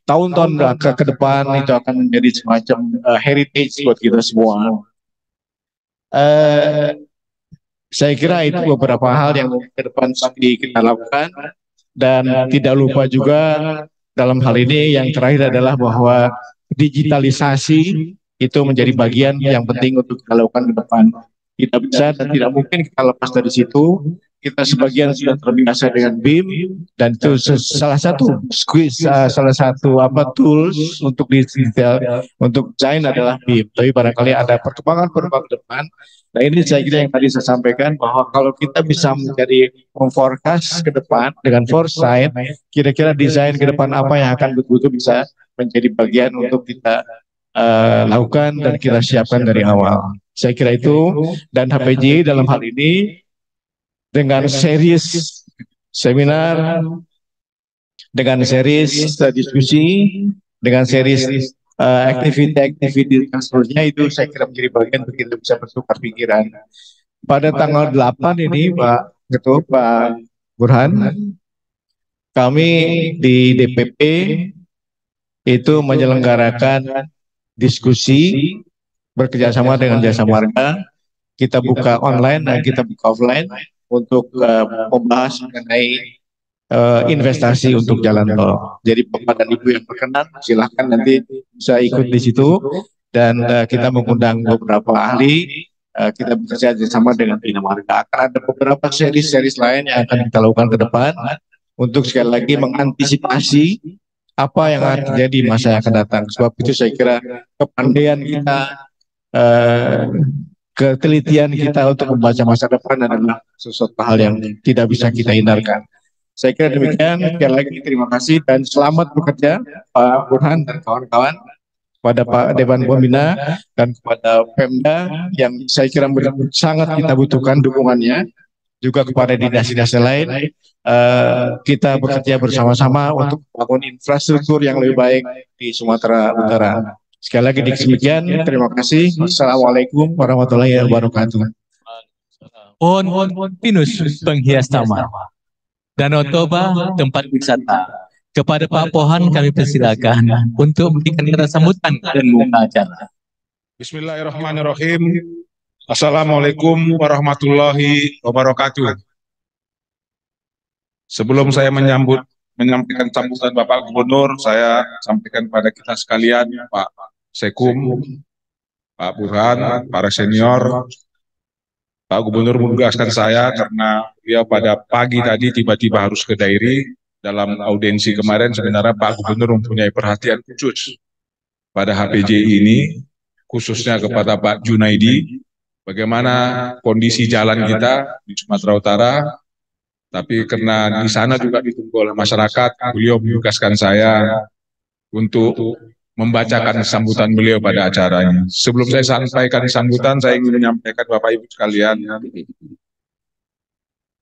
tahun-tahun ke depan itu akan menjadi semacam heritage buat kita semua. Saya kira itu beberapa hal yang ke depan kita lakukan, dan tidak lupa juga dalam hal ini yang terakhir adalah bahwa digitalisasi itu menjadi bagian yang penting untuk kita lakukan ke depan. Tidak bisa dan tidak mungkin kita lepas dari situ. Kita sebagian sudah terbiasa dengan BIM, dan itu salah satu tools untuk untuk desain adalah BIM. Tapi barangkali ada perkembangan depan. Nah ini saya kira yang tadi saya sampaikan, bahwa kalau kita bisa menjadi memforecast ke depan dengan foresight, kira-kira desain ke depan apa yang akan betul-betul bisa menjadi bagian untuk kita lakukan dan kita siapkan dari awal. Saya kira itu, dan HPJ dalam hal ini dengan series seminar, dengan series diskusi, dengan series aktiviti yang seterusnya, itu saya kira menjadi bagian untuk kita bisa bertukar pikiran. Pada tanggal 8 ini Pak Ketua, Pak Burhan, kami di DPP itu menyelenggarakan diskusi bekerjasama dengan Jasa Marga. Kita buka online dan kita buka offline untuk membahas mengenai investasi untuk jalan tol. Jadi Bapak dan Ibu yang berkenan silahkan nanti bisa ikut di situ, dan kita mengundang beberapa ahli kita bekerja sama dengan Bina Marga. Akan ada beberapa seri-seri lain yang akan kita lakukan ke depan untuk sekali lagi mengantisipasi apa yang akan terjadi di masa yang akan datang. Sebab itu saya kira kepandaian kita, ketelitian kita untuk membaca masa depan adalah sesuatu hal yang tidak bisa kita hindarkan. Saya kira demikian. Sekali lagi terima kasih dan selamat bekerja Pak Burhan dan kawan-kawan, kepada Pak Dewan Pembina dan kepada Pemda yang saya kira sangat kita butuhkan dukungannya, juga kepada dinas-dinas lain. Kita bekerja bersama-sama untuk membangun infrastruktur yang lebih baik di Sumatera Utara. Sekali lagi demikian, terima kasih. Wassalamualaikum warahmatullahi wabarakatuh.
Pinus penghias taman, Danau Toba tempat wisata. Kepada Pak Pohan kami persilakan untuk memberikan kata sambutan dan membuka acara.
Bismillahirrahmanirrahim. Assalamualaikum warahmatullahi wabarakatuh. Sebelum saya menyampaikan sambutan Bapak Gubernur, saya sampaikan pada kita sekalian, Pak Sekum, Pak Burhan, para senior. Pak Gubernur menugaskan saya karena dia pada pagi tadi tiba-tiba harus ke Dairi. Dalam audiensi kemarin sebenarnya Pak Gubernur mempunyai perhatian khusus pada HPJI ini, khususnya kepada Pak Junaidi, bagaimana kondisi jalan kita di Sumatera Utara, tapi karena di sana juga ditunggu oleh masyarakat, beliau menugaskan saya untuk membacakan sambutan beliau pada acaranya. Sebelum saya sampaikan sambutan, saya ingin menyampaikan Bapak Ibu sekalian,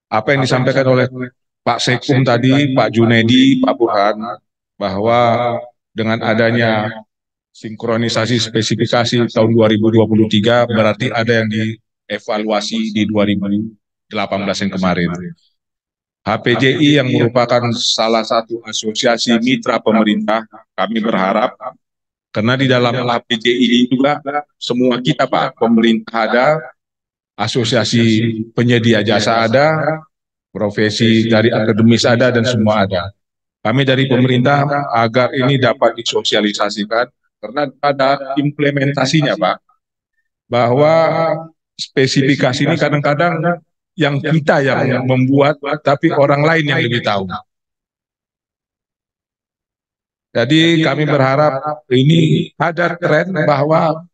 apa yang disampaikan oleh Pak Sekum tadi, Pak Junaidi, Pak Burhan, bahwa dengan adanya sinkronisasi spesifikasi tahun 2023 berarti ada yang dievaluasi di 2018 yang kemarin. HPJI yang merupakan salah satu asosiasi mitra pemerintah, kami berharap, karena di dalam HPJI ini juga semua kita Pak, pemerintah ada, asosiasi penyedia jasa ada, profesi dari akademis ada dan semua ada. Kami dari pemerintah agar ini dapat disosialisasikan karena ada implementasinya Pak, bahwa spesifikasi ini kadang-kadang yang kita yang membuat tapi orang lain yang lebih tahu. Jadi kami berharap ini ada tren bahwa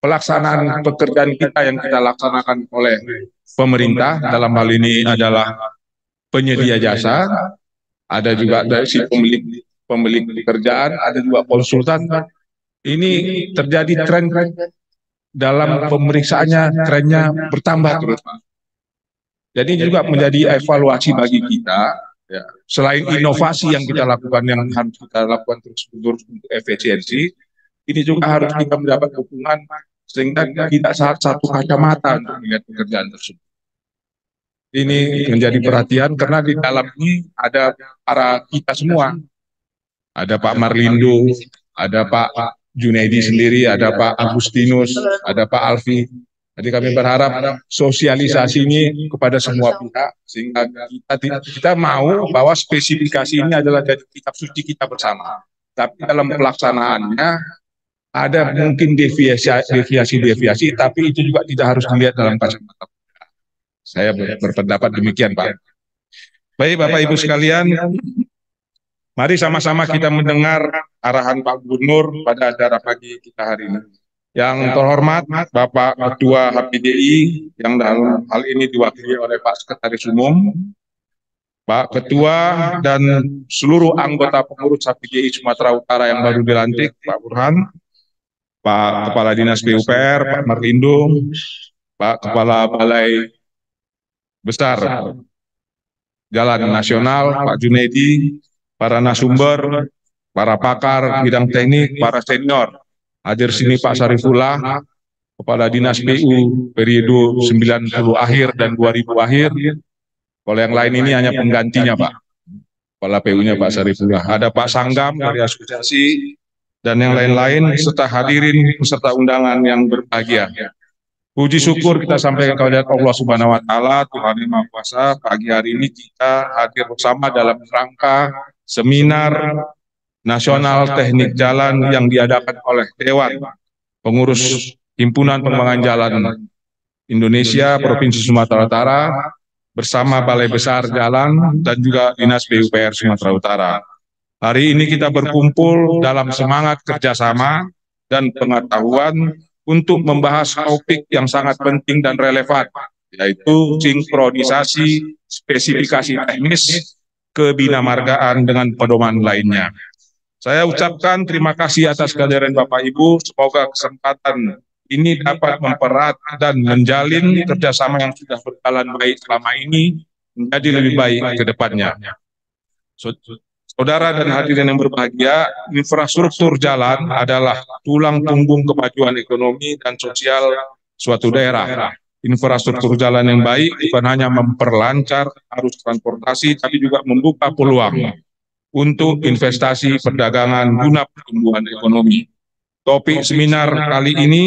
pelaksanaan pekerjaan kita yang kita laksanakan oleh pemerintah, dalam hal ini adalah penyedia jasa, ada juga dari si pemilik pekerjaan, ada juga konsultan. Ini terjadi tren dalam pemeriksaannya, trennya bertambah terus. Jadi juga menjadi evaluasi bagi kita, ya. Selain inovasi yang kita lakukan, yang harus kita lakukan terus-menerus untuk efisiensi, ini juga harus kita mendapat dukungan sehingga kita satu kacamata untuk melihat pekerjaan tersebut. Ini menjadi perhatian karena di dalam ini ada para kita semua. Ada Pak Marlindo, ada Pak Junaidi sendiri, ada Pak Agustinus, ada Pak Alfi. Jadi kami berharap sosialisasi ini kepada semua pihak sehingga kita mau bahwa spesifikasi ini adalah dari kitab suci kita bersama. Tapi dalam pelaksanaannya ada mungkin deviasi, tapi itu juga tidak harus dilihat dalam kacamata. Saya berpendapat demikian, Pak. Baik, Bapak Ibu sekalian, mari sama-sama kita mendengar arahan Pak Gubernur pada acara pagi kita hari ini. Yang terhormat Bapak Ketua HPJI, yang dalam hal ini diwakili oleh Pak Sekretaris Umum, Pak Ketua dan seluruh anggota pengurus HPJI Sumatera Utara yang baru dilantik, Pak Burhan, Pak Kepala Dinas PUPR, Pak Marlindo, Pak Kepala Balai Besar Jalan Nasional, Pak Junaidi, para narasumber, para pakar bidang teknik, para senior. Hadir sini Pak Sarifullah, Kepala Dinas PU periode 90 akhir dan 2000 akhir. Kalau yang lain ini hanya penggantinya Pak. Kepala PU-nya Pak Sarifullah. Ada Pak Sanggam dari asosiasi, dan yang lain-lain serta hadirin peserta undangan yang berbahagia. Puji syukur kita sampaikan kepada Allah Subhanahu wa taala, Tuhan Yang Maha Kuasa. Pagi hari ini kita hadir bersama dalam rangka seminar nasional teknik jalan yang diadakan oleh Dewan Pengurus Himpunan Pengembangan Jalan Indonesia Provinsi Sumatera Utara bersama Balai Besar Jalan dan juga Dinas PUPR Sumatera Utara. Hari ini kita berkumpul dalam semangat kerjasama dan pengetahuan untuk membahas topik yang sangat penting dan relevan, yaitu sinkronisasi spesifikasi teknis kebinamargaan dengan pedoman lainnya. Saya ucapkan terima kasih atas kehadiran Bapak Ibu. Semoga kesempatan ini dapat mempererat dan menjalin kerjasama yang sudah berjalan baik selama ini menjadi lebih baik ke depannya. Saudara dan hadirin yang berbahagia, infrastruktur jalan adalah tulang punggung kemajuan ekonomi dan sosial suatu daerah. Infrastruktur jalan yang baik bukan hanya memperlancar arus transportasi, tapi juga membuka peluang untuk investasi perdagangan guna pertumbuhan ekonomi. Topik seminar kali ini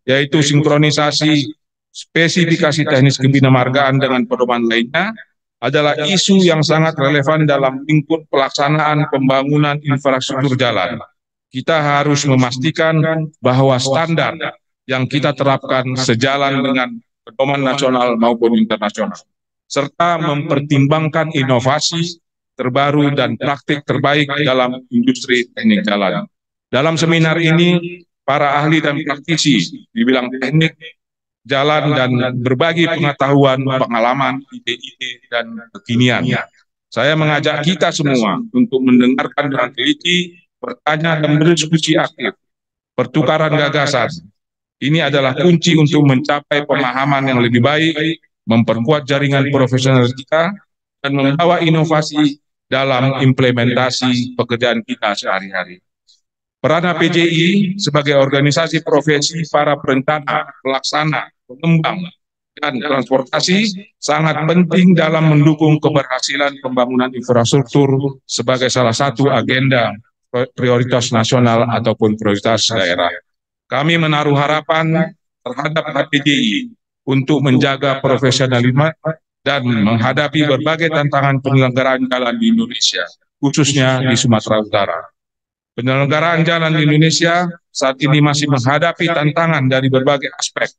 yaitu sinkronisasi spesifikasi teknis kebinamargaan dengan pedoman lainnya adalah isu yang sangat relevan dalam lingkup pelaksanaan pembangunan infrastruktur jalan. Kita harus memastikan bahwa standar yang kita terapkan sejalan dengan pedoman nasional maupun internasional, serta mempertimbangkan inovasi terbaru dan praktik terbaik dalam industri teknik jalan. Dalam seminar ini, para ahli dan praktisi di bidang teknik jalan dan berbagi pengetahuan, pengalaman, ide-ide, dan kekinian. Saya mengajak kita semua untuk mendengarkan dengan teliti, bertanya dan berdiskusi aktif, pertukaran gagasan. Ini adalah kunci untuk mencapai pemahaman yang lebih baik, memperkuat jaringan profesional kita, dan membawa inovasi dalam implementasi pekerjaan kita sehari-hari. Peran HPJI sebagai organisasi profesi para perencana, pelaksana, pengembang, dan transportasi sangat penting dalam mendukung keberhasilan pembangunan infrastruktur sebagai salah satu agenda prioritas nasional ataupun prioritas daerah. Kami menaruh harapan terhadap HPJI untuk menjaga profesionalisme dan menghadapi berbagai tantangan penyelenggaraan jalan di Indonesia, khususnya di Sumatera Utara. Penyelenggaraan jalan di Indonesia saat ini masih menghadapi tantangan dari berbagai aspek,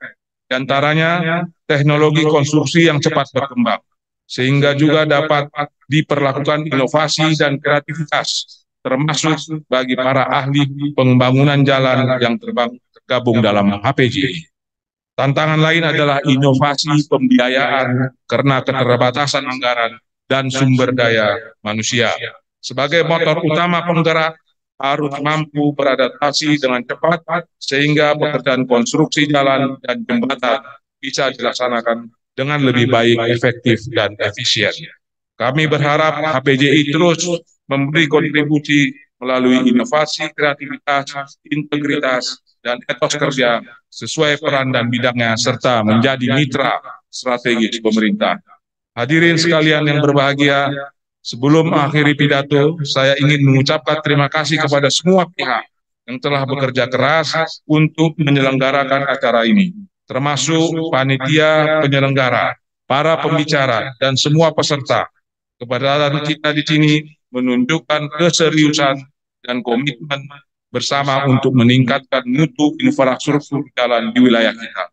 di antaranya teknologi konstruksi yang cepat berkembang, sehingga juga dapat diperlakukan inovasi dan kreativitas, termasuk bagi para ahli pembangunan jalan yang tergabung dalam HPJI. Tantangan lain adalah inovasi pembiayaan karena keterbatasan anggaran dan sumber daya manusia. Sebagai motor utama penggerak, harus mampu beradaptasi dengan cepat sehingga pekerjaan konstruksi jalan dan jembatan bisa dilaksanakan dengan lebih baik, efektif, dan efisien. Kami berharap HPJI terus memberi kontribusi melalui inovasi, kreativitas, integritas, dan etos kerja sesuai peran dan bidangnya serta menjadi mitra strategis pemerintah. Hadirin sekalian yang berbahagia, sebelum mengakhiri pidato, saya ingin mengucapkan terima kasih kepada semua pihak yang telah bekerja keras untuk menyelenggarakan acara ini, termasuk panitia penyelenggara, para pembicara, dan semua peserta. Keberadaan kita di sini menunjukkan keseriusan dan komitmen bersama untuk meningkatkan mutu infrastruktur jalan di wilayah kita.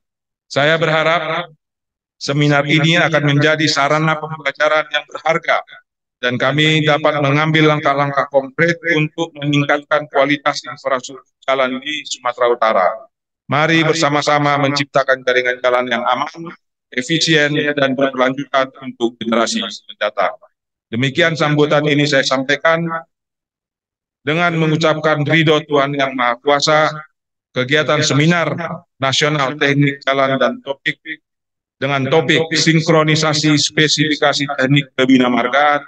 Saya berharap seminar ini akan menjadi sarana pembelajaran yang berharga dan kami dapat mengambil langkah-langkah konkret untuk meningkatkan kualitas infrastruktur jalan di Sumatera Utara. Mari bersama-sama menciptakan jaringan jalan yang aman, efisien, dan berkelanjutan untuk generasi mendatang. Demikian sambutan ini saya sampaikan dengan mengucapkan ridho Tuhan Yang Maha Kuasa, kegiatan seminar nasional teknik jalan dan dengan topik sinkronisasi spesifikasi teknik kebinamargaan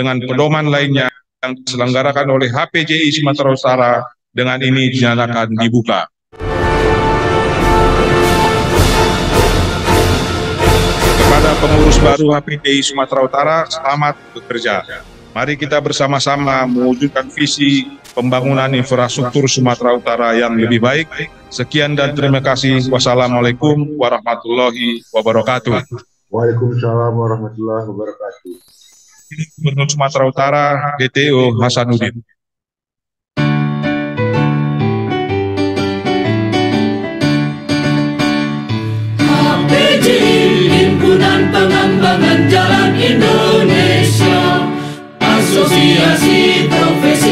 dengan pedoman lainnya yang diselenggarakan oleh HPJI Sumatera Utara dengan ini dinyatakan dibuka. Kepada pengurus baru HPJI Sumatera Utara, selamat bekerja. Mari kita bersama-sama mewujudkan visi pembangunan infrastruktur Sumatera Utara yang lebih baik. Sekian dan terima kasih. Wassalamualaikum warahmatullahi wabarakatuh.
Waalaikumsalam warahmatullahi wabarakatuh.
Gubernur Sumatera Utara, DTO Hasanuddin.
Asosiasi Profesi